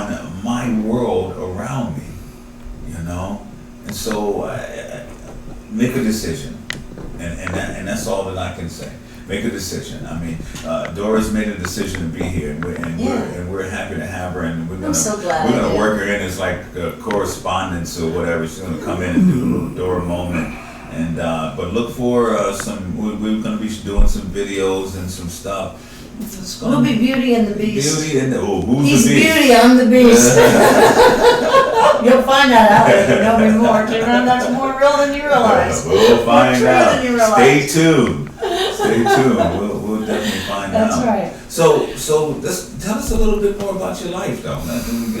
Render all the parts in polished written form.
on my world around me, you know? And so make a decision, and that's all that I can say. Make a decision. I mean, Dora's made a decision to be here, and we're happy to have her, and we're gonna work her in as like a correspondence or whatever. She's gonna come in and do a little Dora moment, and but look for some. We're gonna be doing some videos and some stuff. We'll be Beauty and the Beast. Beauty and who's He's the Beast? Beauty, I'm the Beast. You'll find that out if you know me more. That's more real than you realize. We'll find out. Than you realize. Stay tuned. Stay tuned. We'll definitely find out. That's right. So tell us a little bit more about your life, though.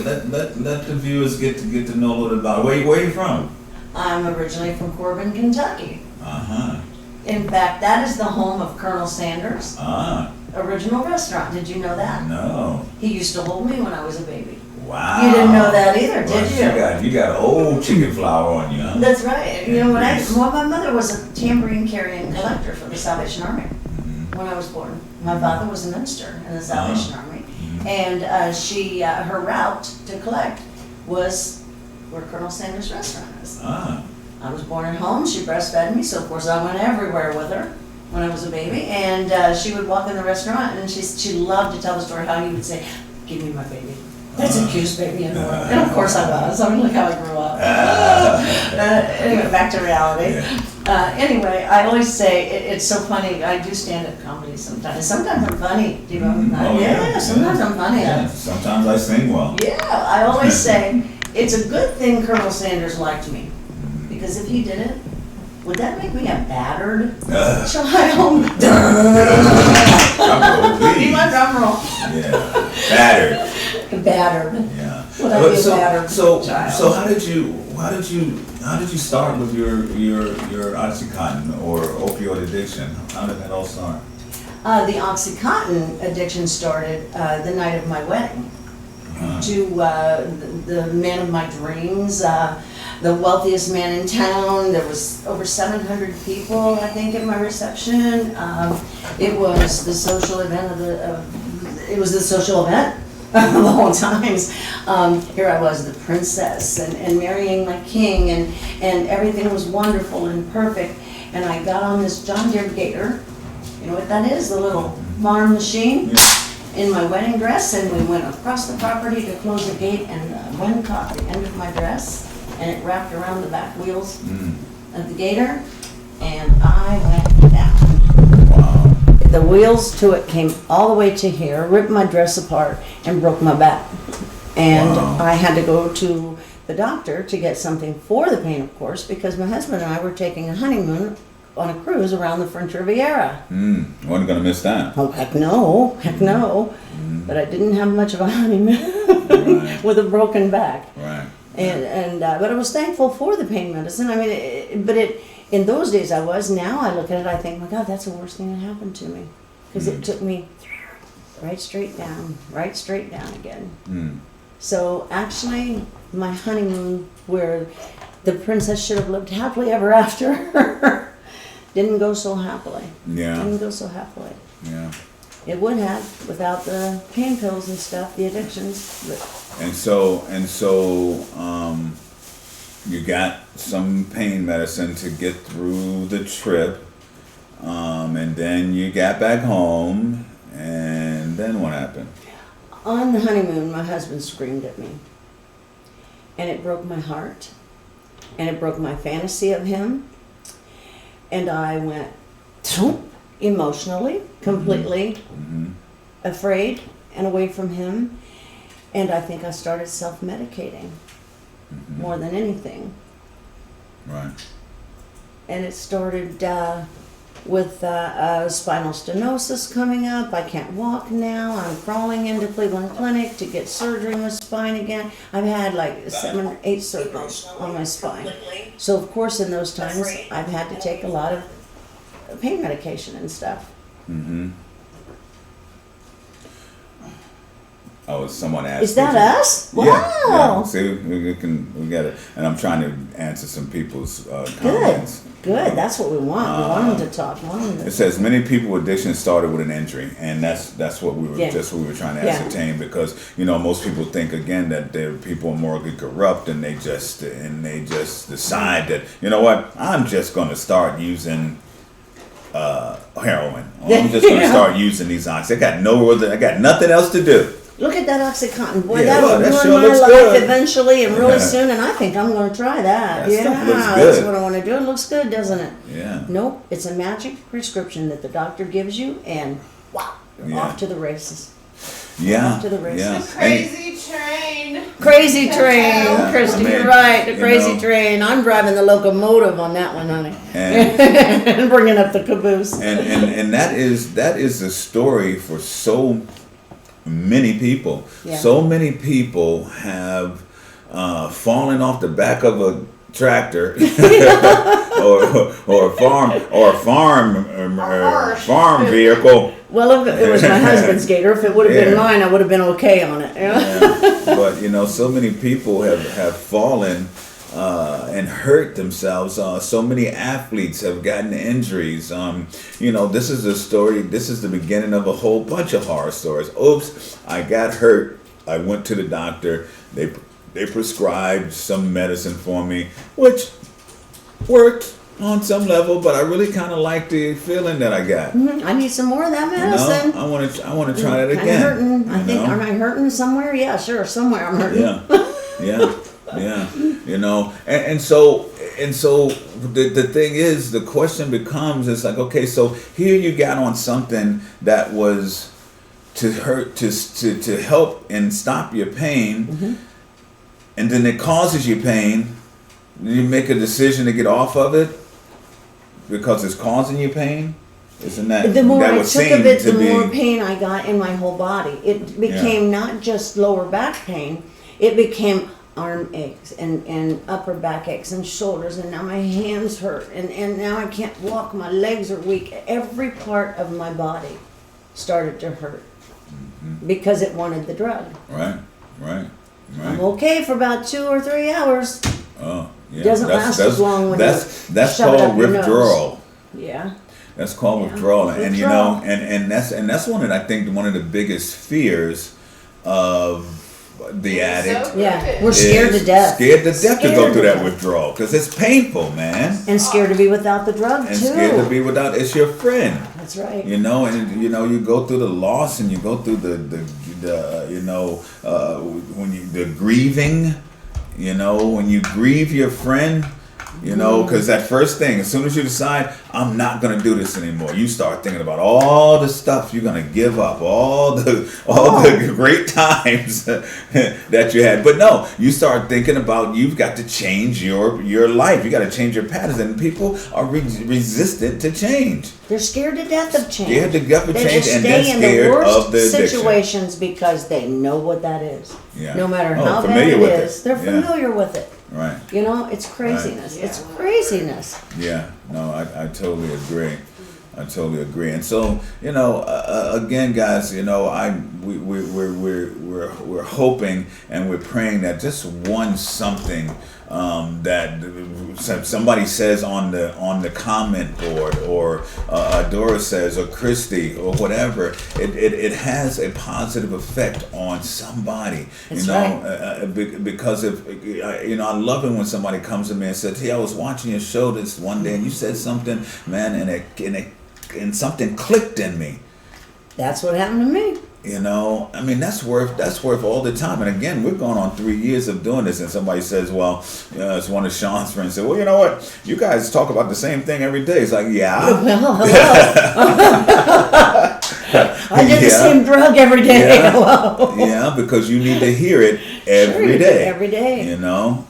Let the viewers get to know a little about where you from. I'm originally from Corbin, Kentucky. Uh-huh. In fact, that is the home of Colonel Sanders' Ah. original restaurant. Did you know that? No. He used to hold me when I was a baby. Wow. You didn't know that either, did you? You got old chicken flour on you, huh? That's right. You know, my mother was a tambourine carrying collector for the Salvation Army when I was born. My father was a minister in the Salvation Army, and her route to collect was where Colonel Sanders' restaurant is. Ah. I was born at home. She breastfed me, so of course I went everywhere with her when I was a baby. And she would walk in the restaurant, and she loved to tell the story how he would say, "Give me my baby. That's the cutest baby in the world." And of course I was. I mean, look how I grew up. Anyway, back to reality. Yeah. Anyway, I always say it's so funny. I do stand-up comedy sometimes. Sometimes I'm funny. Do you know? Sometimes I'm funny. Yeah. Sometimes I sing well. Yeah, I always say it's a good thing Colonel Sanders liked me. Because if he didn't, would that make me a battered child? Be my drum roll. Yeah, battered. Battered. Yeah. Would I be a battered child? So how did you start with your OxyContin or opioid addiction? How did that all start? The OxyContin addiction started the night of my wedding. To the man of my dreams, the wealthiest man in town. There was over 700 people, I think, at my reception. It was the social event of the whole times. Here I was, the princess, and marrying my king, and everything was wonderful and perfect. And I got on this John Deere Gator. You know what that is? The little farm machine. In my wedding dress, and we went across the property to close the gate, and the wind caught the end of my dress, and it wrapped around the back wheels of the Gator, and I went down. Wow. The wheels to it came all the way to here, ripped my dress apart, and broke my back. And I had to go to the doctor to get something for the pain, of course, because my husband and I were taking a honeymoon on a cruise around the French Riviera. Wasn't gonna miss that. Oh, heck no. But I didn't have much of a honeymoon with a broken back. Right. But I was thankful for the pain medicine. I mean, in those days I was. Now I look at it, I think, my God, that's the worst thing that happened to me, because it took me right straight down again. So actually, my honeymoon, where the princess should have lived happily ever after. Didn't go so happily. Yeah. Didn't go so happily. Yeah. It would have without the pain pills and stuff, the addictions. But. And so, you got some pain medicine to get through the trip, and then you got back home, and then what happened? On the honeymoon, my husband screamed at me, and it broke my heart, and it broke my fantasy of him. And I went emotionally, completely afraid and away from him. And I think I started self-medicating more than anything. Right. And it started with spinal stenosis coming up. I can't walk now. I'm crawling into Cleveland Clinic to get surgery on my spine again. I've had like 7 or 8 surgeries on my spine. So of course in those times I've had to take a lot of pain medication and stuff. Oh, someone asked. Is that me. us? Yeah, Wow. yeah. See, we got it, and I'm trying to answer some people's comments. Good. That's what we want. We want them to talk. We want them to. It says many people with addiction started with an injury, and that's what we were just what we were trying to ascertain, because most people think again that they're people are morally corrupt, and they just decide that, you know what, I'm just going to start using heroin. Or I'm just going to start using these oxys. I got nothing else to do. Look at that OxyContin. Boy, Yeah, that'll that ruin sure my looks life good. eventually and really soon, and I think I'm going to try that. That stuff looks That's good. what I want to do. It looks good, doesn't it? Yeah. Nope, it's a magic prescription that the doctor gives you, and wow, you're off to the races. Yeah. Off to the races. Yeah. Crazy train. Crazy train, Yeah, Christy, I mean, you're right, the you crazy know. train. I'm driving the locomotive on that one, honey. And And bringing up the caboose. and that is the story for so many people. Yeah. So many people have fallen off the back of a tractor or a farm vehicle. Well, if it was my husband's gator, if it would have been Yeah. mine, I would have been okay on it. But so many people have fallen and hurt themselves. So many athletes have gotten injuries. This is a story. This is the beginning of a whole bunch of horror stories. Oops, I got hurt. I went to the doctor. They prescribed some medicine for me, which worked on some level, but I really kind of like the feeling that I got. I need some more of that medicine. I want to try that Kinda again. hurting. I you think, know? am I hurting somewhere? Yeah, sure, somewhere I'm hurting. Yeah. And so the thing is, the question becomes, it's like, okay, so here you got on something that was to help and stop your pain, and then it causes you pain. You make a decision to get off of it because it's causing you pain. Isn't that The more that I would took seem of it, to the be more pain I got in my whole body. It became not just lower back pain, it became arm aches and upper back aches and shoulders, and now my hands hurt, and now I can't walk, my legs are weak. Every part of my body started to hurt because it wanted the drug. right. I'm okay for about 2 or 3 hours. Oh, yeah. Doesn't last as long when that's shove it up called your nose. withdrawal. Yeah. That's called Yeah. withdrawal, and Withdrawal. and that's one of, I think, one of the biggest fears of the addict. Yeah, we're scared is to death. Scared to death to go Scared through to that death. withdrawal because it's painful, man. And scared to be without the drug, And too. scared to be without. It's your friend. That's right. And you go through the loss, and you go through the when you the grieving. When you grieve your friend, because that first thing, as soon as you decide, I'm not going to do this anymore, you start thinking about all the stuff you're going to give up, all the great times that you had. But no, you start thinking about you've got to change your life. You got to change your patterns, and people are resistant to change. They're scared to death of change. Scared to death of They change, just and they're stay in the scared worst of the addiction. situations because they know what that is. Yeah. No matter Oh, how bad familiar it with it. is, they're Yeah. familiar with it. Right. It's craziness. Right. It's craziness. Yeah, no, I totally agree. I totally agree. And so, again, guys, we're hoping and we're praying that just one something that somebody says on the comment board, or Dora says, or Christy, or whatever, it has a positive effect on somebody. That's right. Because if I love it when somebody comes to me and says, "Hey, I was watching your show this one day, and you said something, man, and something clicked in me." That's what happened to me. That's worth all the time. And again, we're going on 3 years of doing this, and somebody says, well, it's one of Sean's friends said, well, you know what? You guys talk about the same thing every day. It's like, yeah. Well, hello. I did the same drug every day. Yeah. Hello. Yeah, because you need to hear it Sure, every you do, day. every day.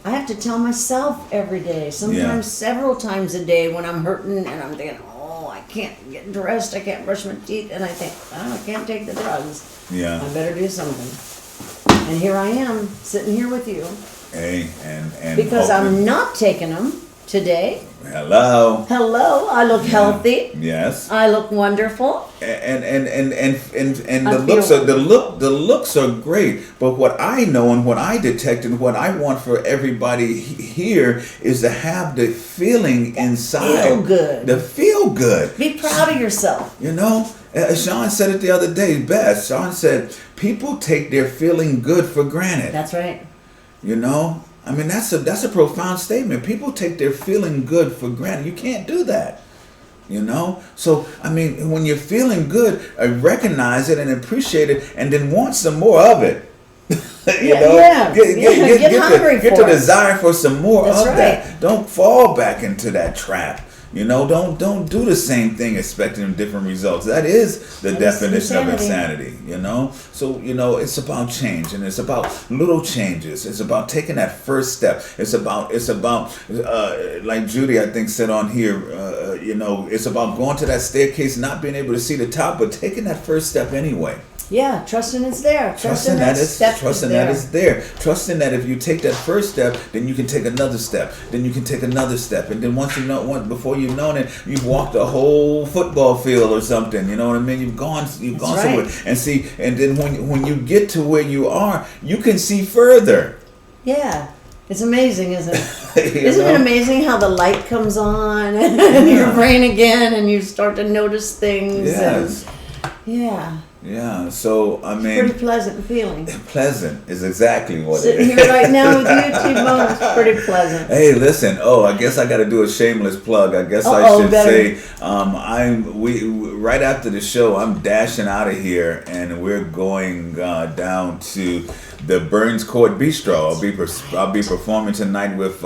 I have to tell myself every day, sometimes several times a day when I'm hurting and I'm thinking, I can't get dressed, I can't brush my teeth, and I think, I can't take the drugs. Yeah. I better do something. And here I am, sitting here with you. Hey, and Because hopefully- I'm not taking them Today, Hello. hello, I look healthy. Yes. I look wonderful. And I the feel looks are wonderful. the looks are great, but what I know and what I detect and what I want for everybody here is to have the feeling inside, Feel good. the feel good. Be proud of yourself. You know, Sean said it the other day best. Sean said people take their feeling good for granted. That's right. You know, I mean that's a profound statement. People take their feeling good for granted. You can't do that. You know, so I mean, when you're feeling good, recognize it and appreciate it, and then want some more of it. Get hungry get for the it. desire for some more That's of right. that. Don't fall back into that trap. You know, don't do the same thing expecting different results. That is the That is definition of insanity. insanity. You know, so you know it's about change, and it's about little changes. It's about taking that first step. It's about like Judy I think said on here. You know, it's about going to that staircase, not being able to see the top, but taking that first step anyway. Yeah, trusting it's there. Trusting that it's there. Trusting that if you take that first step, then you can take another step. Then you can take another step, and then before you've known it, you've walked a whole football field or something. You know what I mean? You've gone right. somewhere, and then when you get to where you are, you can see further. Yeah. It's amazing, isn't it? You Isn't know? it amazing how the light comes on and your brain again and you start to notice things? Yes. And, yeah. Yeah. So I mean, Pretty pleasant feeling. pleasant is exactly what it Sitting is. here right now with you, T-Bone, it's pretty pleasant. Hey, listen. Oh, I guess I got to do a shameless plug. I guess I Uh-oh, should better. say, we right after the show, I'm dashing out of here, and we're going down to the Burns Court Bistro. I'll be performing tonight with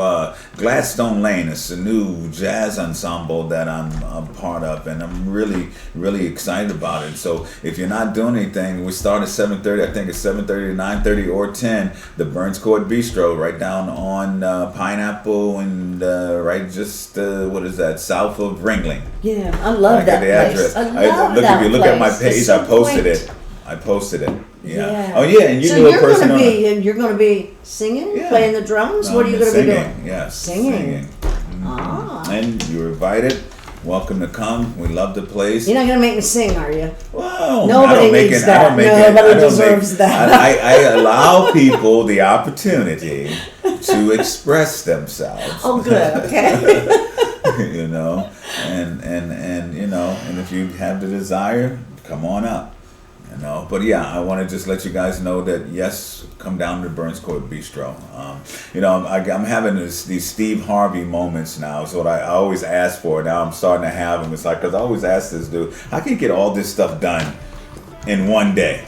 Gladstone Lane. It's a new jazz ensemble that I'm part of, and I'm really, really excited about it. So if you're not doing anything, we start at 7:30. I think it's 7:30 to 9:30 or 10. The Burns Court Bistro, right down on Pineapple and right just what is that, south of Ringling. Yeah, I love I got that the place. address. I love Look, that if you look at my place. page, It's so I posted quaint. it. I posted it. Yeah. Yeah. Oh yeah, and you So knew a you're person gonna on it. be you're gonna be singing, Yeah. playing the drums. What are you gonna Singing, be doing? Yes. Singing. Mhm. Ah. And you're invited. Welcome to come. We love the place. You're not gonna make me sing, are you? Well, Nobody I don't make needs it. that. I don't make it. Nobody I don't deserves make, that. I allow people the opportunity to express themselves. Oh, good. Okay. You know, and you know, and if you have the desire, come on up. You know, but yeah, I want to just let you guys know that yes, come down to Burns Court Bistro. You know, I'm having these Steve Harvey moments now. It's what I always ask for. Now I'm starting to have them. It's like, because I always ask this dude, how can you get all this stuff done in one day?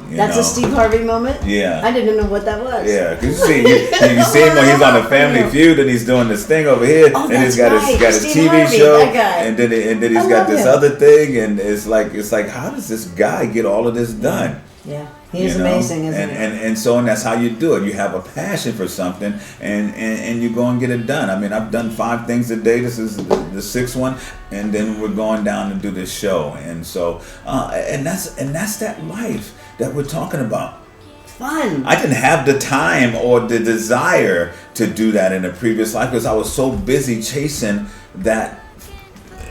You That's know? a Steve Harvey moment? Yeah. I didn't know what that was. Yeah, because you see him when he's on the Family Feud, and he's doing this thing over here, Oh, and he's that's got right. his Steve TV Harvey, show, that guy. and then he's I got love this him. other thing, and it's like how does this guy get all of this done? Yeah. He is You know? amazing, isn't he? And so and that's how you do it. You have a passion for something, and you go and get it done. I mean, I've done 5 things a day. This is the 6th one, and then we're going down to do this show, and so and that's that life that we're talking about. Fun. I didn't have the time or the desire to do that in a previous life because I was so busy chasing that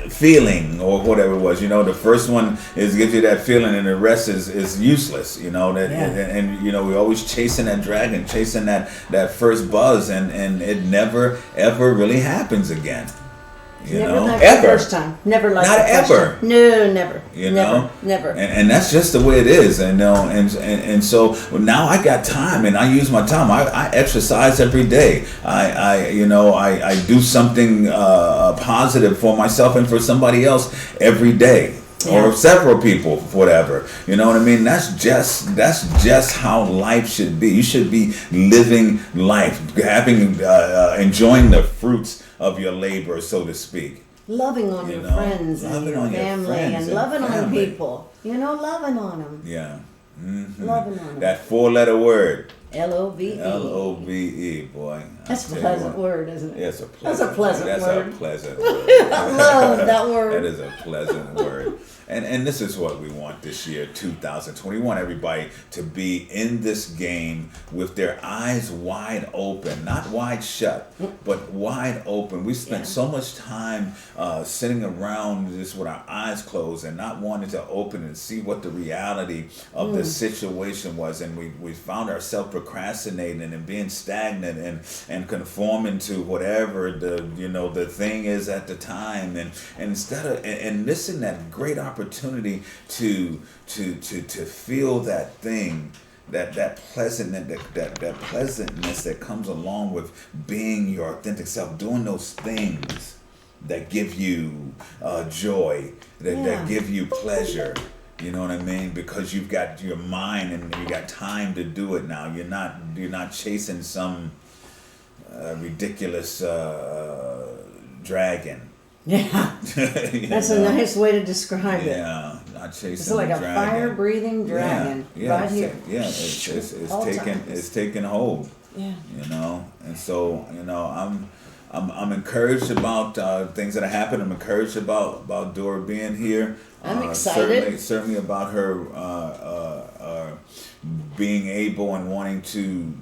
feeling or whatever it was. You know, the first one is gives you that feeling, and the rest is useless. You know that, Yeah. and you know we're always chasing that dragon, chasing that first buzz, and it never ever really happens again. You Never know, like ever. the first time. Never like Not the first ever. time. No, never. You never, know, Never. and that's just the way it is, and and so now I got time, and I use my time. I exercise every day. I do something positive for myself and for somebody else every day, Yeah. or several people, whatever. You know what I mean? That's just how life should be. You should be living life, having enjoying the fruits of your labor, so to speak. Loving on You your know, friends and loving your on your family friends and and loving on family. people. You know, loving on them. Yeah. Mhm. Loving on them. That 4-letter word. L-O-V-E. Love, boy. That's a I tell you pleasant what. word, isn't it? Yeah, it's a That's a pleasant pleasant word. That's a pleasant word. I love that word. That is a pleasant word. And this is what we want this year, 2020. We want everybody to be in this game with their eyes wide open, not wide shut, but wide open. We spent so much time sitting around just with our eyes closed and not wanting to open and see what the reality of the situation was. And we found ourselves procrastinating and being stagnant and conforming to whatever the thing is at the time. And instead of and missing that great opportunity to feel that thing, that pleasantness that comes along with being your authentic self, doing those things that give you joy, that give you pleasure. You know what I mean? Because you've got your mind and you got time to do it now. You're not chasing some ridiculous dragon. Yeah, that's a nice way to describe it. Yeah, not chasing. It's like a fire-breathing dragon right here. Yeah, it's taking hold. Yeah. You know, and so I'm encouraged about things that have happened. I'm encouraged about Dora being here. I'm excited. Certainly about her being able and wanting to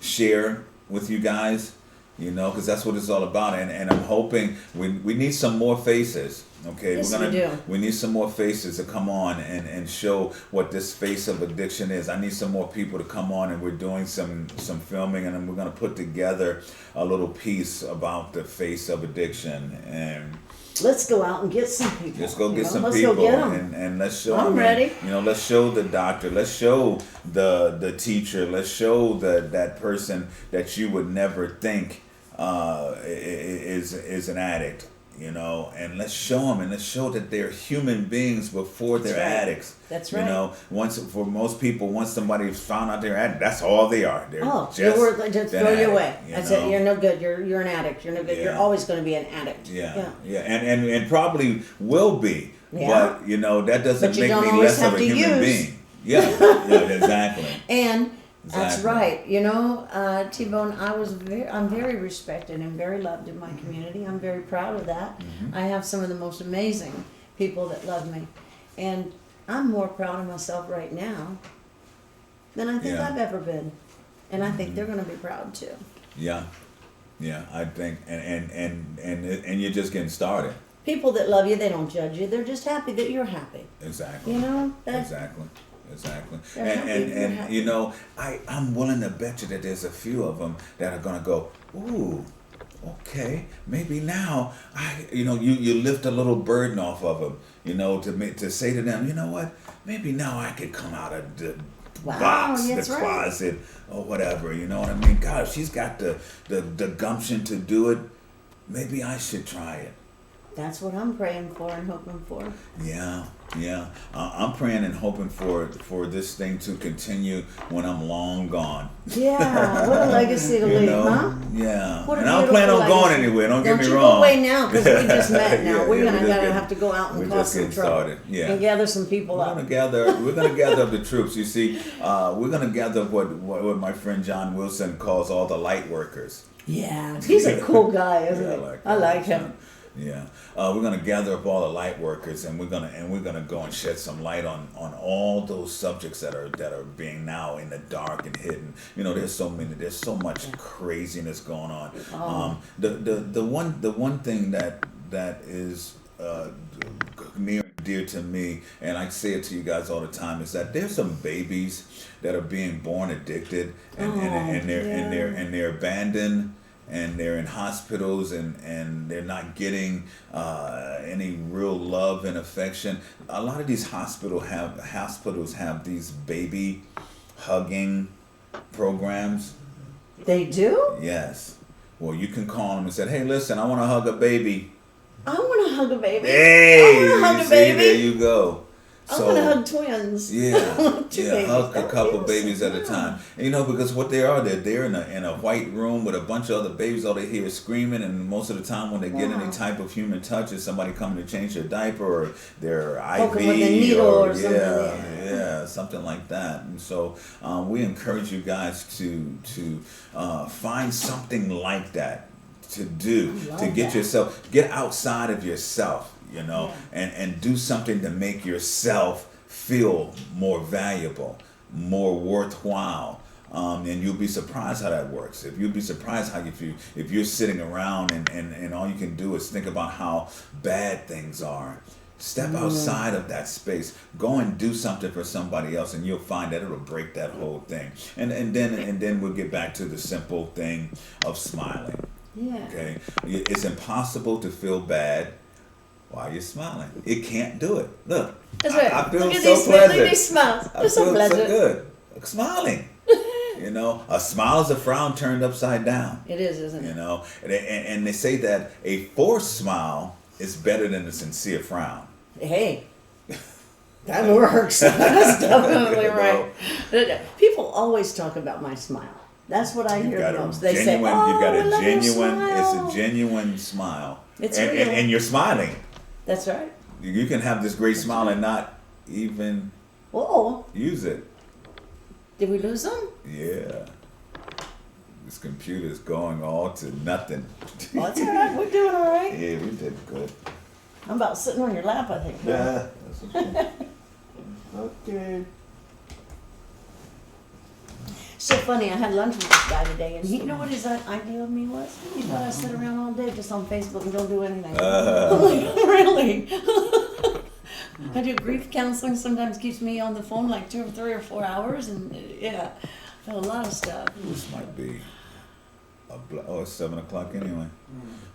share with you guys. You know, because that's what it's all about, and I'm hoping we need some more faces. Okay, yes, we do. We need some more faces to come on and show what this face of addiction is. I need some more people to come on, and we're doing some filming, and then we're gonna put together a little piece about the face of addiction. And let's go out and get some people. Let's go get some let's people, go get them. and let's show. I'm ready. You know, let's show the doctor. Let's show the teacher. Let's show that person that you would never think is an addict, you know, and let's show them, and let's show that they're human beings before they're addicts. That's right. You know, for most people, once somebody's found out they're addict, that's all they are. They're just throw you away. That's it. You're no good. You're an addict. You're no good. You're always going to be an addict. Yeah. And probably will be. Yeah. But that doesn't but make me less of a human being. Yeah. Exactly. And that's right. You know, T-Bone, I'm very respected and very loved in my community. I'm very proud of that. Mm-hmm. I have some of the most amazing people that love me. And I'm more proud of myself right now than I think I've ever been. And I think they're going to be proud too. Yeah, I think, and you're just getting started. People that love you, they don't judge you. They're just happy that you're happy. Exactly. You know? Exactly. And you know, I'm willing to bet you that there's a few of them that are gonna go, ooh, okay, maybe now you lift a little burden off of them, you know, to say to them, you know what, maybe now I could come out of the box, the closet, or whatever. You know what I mean? God, if she's got the gumption to do it, maybe I should try it. That's what I'm praying for and hoping for. Yeah. I'm praying and hoping for this thing to continue when I'm long gone. Yeah, what a legacy to leave, huh? Yeah. And I don't plan on going anywhere. Don't get me wrong. Don't you go away now, because we just met now. We're gonna have to go out and cause some trouble. Yeah. And gather some people up. We're gonna gather up the troops. You see, we're gonna gather up what my friend John Wilson calls all the light workers. Yeah, he's a cool guy, isn't he? I like him. Yeah, we're gonna gather up all the light workers, and we're gonna go and shed some light on all those subjects that are being now in the dark and hidden. You know, there's so much craziness going on. The one thing that is near and dear to me, and I say it to you guys all the time, is that there's some babies that are being born addicted, and they're abandoned. And they're in hospitals, and they're not getting any real love and affection. A lot of these hospitals have these baby hugging programs. They do? Yes. Well, you can call them and say, "Hey, listen, I want to hug a baby." I want to hug a baby. Hey, I want to hug a baby. There you go. I want to hug twins. Yeah, hug a couple babies at a time. And, you know, because what they are, they're in a white room with a bunch of other babies. All they hear is screaming, and most of the time when they get any type of human touch, is somebody coming to change their diaper or their IV with a needle or something. Something like that. And so we encourage you guys to find something like that to do, to get outside of yourself. you know, Yeah. and do something to make yourself feel more valuable, more worthwhile. And you'll be surprised how that works. If you'll be surprised how if you're sitting around and all you can do is think about how bad things are, step outside of that space. Go and do something for somebody else, and you'll find that it'll break that whole thing. And then we'll get back to the simple thing of smiling. Yeah. Okay, it's impossible to feel bad while you're smiling. It can't do it. Look, That's right. I feel Look at so these, pleasant. look at these smiles. I They're so feel pleasant. so good. Smiling. You know, a smile is a frown turned upside down. It is, isn't You it? know, and they say that a forced smile is better than a sincere frown. Hey, that works. That's definitely You know? right. People always talk about my smile. That's what I You've hear got the a most. They genuine, say, "Oh, you've got I a love your genuine, smile." it's a genuine smile. It's and, real. and you're smiling. That's right. You can have this great smile and not even Whoa, use it. did we lose them? Yeah. This computer's going all to nothing. Well, that's all right. We're doing all right. Yeah, we did good. I'm about sitting on your lap, I think. Yeah, that's okay. Okay. So funny, I had lunch with this guy today, and you know what his idea of me was? He thought I sit around all day just on Facebook and don't do anything. I'm like, really? I do grief counseling, sometimes keeps me on the phone like 2 or 3 or 4 hours, and yeah, a lot of stuff. This might be it's 7 o'clock anyway.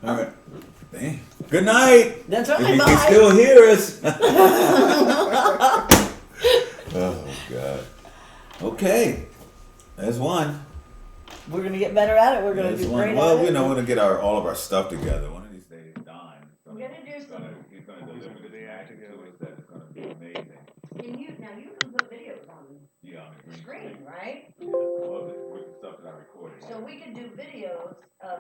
All right. Dang. Good night. That's If right, you bye. can still hear us. Oh God. Okay. There's one. We're gonna get better at it, we're gonna There's do one. great Well, at it. you know, we're gonna get all of our stuff together. One of these days, Don. We're gonna do He's gonna deliver this magic to us. That's gonna be amazing. And you can put videos on Yeah, on the screen, right? Yeah. Well, with the stuff that I recorded. So we could do videos of